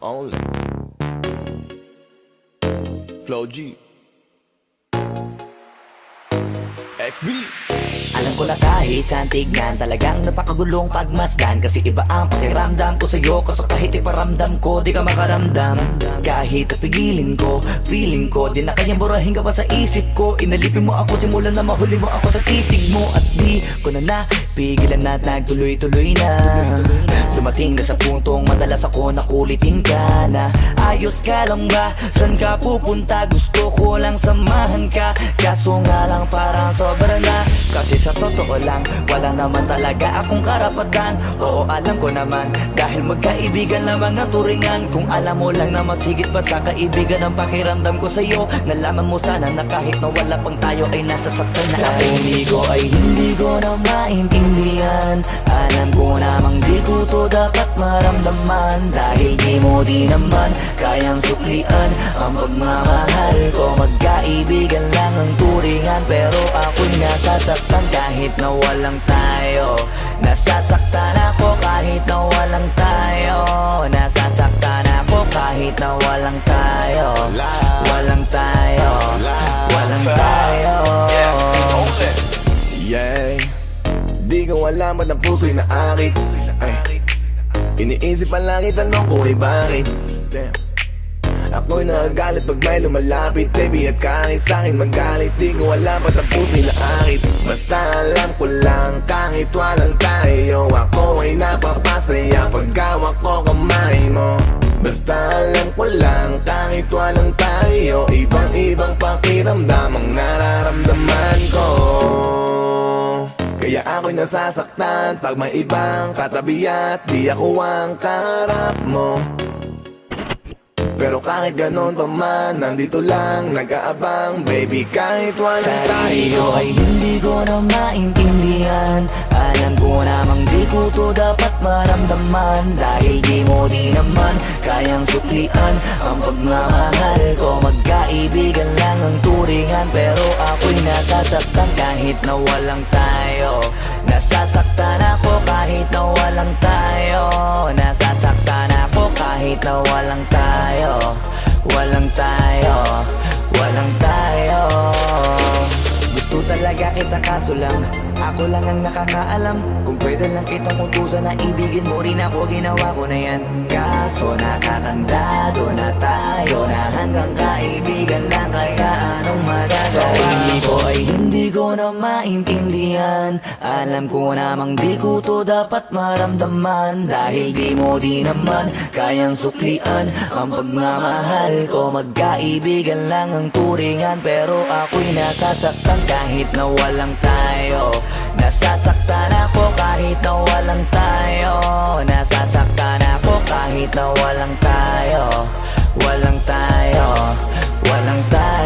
only. Flow G XB. Alam ko na kahit saan tignan, talagang napakagulong pagmasdan. Kasi iba ang pakiramdam ko sa'yo, kaso kahit iparamdam ko, di ka makaramdam. Kahit napigilin ko, feeling ko, di na kayang burahin ka pa sa isip ko. Inalipin mo ako, simulan na mahuli mo ako sa titig mo. At di ko na napigilan na nagtuloy-tuloy na. Dumating na sa puntong madalas ako nakulitin ka na. Ayos ka lang ba? San ka pupunta? Gusto ko lang samahan ka, kaso nga lang parang sobra na. Kasi sa totoo lang, wala naman talaga akong karapatan. Oo, alam ko naman, dahil magkaibigan lamang ang turingan. Kung alam mo lang na mas higit pa sa kaibigan ang pakiramdam ko sa'yo, nalaman mo sana na kahit na wala pang tayo ay nasasaktan na. Sa umigo ay hindi ko na maintindihan. Alam ko namang di ko to dapat maramdaman, dahil di mo di naman kayang suklian ang pagmamahal ko. Magkaibigan lang ang turingan, pero ako'y nasasaktan kahit na walang tayo. Nasasaktan ako kahit na walang tayo. Nasasaktan ako kahit na walang tayo. Walang tayo. Walang tayo. Yeah, di ko alam ba't ang puso'y naakit. Iniisip ang langit, tanong ko ay bakit. Ako'y nagagalit pag may lumalapit, baby, at kahit sa'kin magalit, di ko alam ba't ang puso'y naakit. Basta alam ko lang, kahit walang tayo, ako ay napapasaya pag hawak ko kamay mo. Basta alam ko lang, kahit walang tayo, ibang-ibang pakiramdam ang nararamdaman ko. Kaya ako'y nasasaktan pag may ibang katabi at di ako ang kaharap mo. Pero kahit ganon pa man, nandito lang, nag-aabang, baby, kahit walang tayo. Ay hindi ko na maintindihan. Alam ko namang di ko to dapat maramdaman, dahil di mo di naman kayang suklian ang pagmamahal ko. Magkaibigan lang ang turingan, pero ako'y nasasaktan kahit na walang tayo. Nasasaktan ako kahit na walang tayo. Nasasaktan ako kahit na walang tayo. Walang tayo. Walang tayo. Gusto talaga kita, kaso lang ako lang ang nakakaalam. Kung pwede lang kitang utusan na ibigin mo rin ako, ginawa ko na yan. Kaso nakakandado na tayo, na hanggang kaibigan lang, kaya anong magagawa? Sa ko ay hindi ko na maintindihan. Alam ko namang di ko to dapat maramdaman, dahil di mo di naman kayang suklian ang pagmamahal ko. Magkaibigan lang ang turingan, pero ako'y nasasaktan kahit na walang tayo. Nasasaktan ako kahit na walang tayo. Nasasaktan ako kahit na walang tayo. Walang tayo. Walang tayo.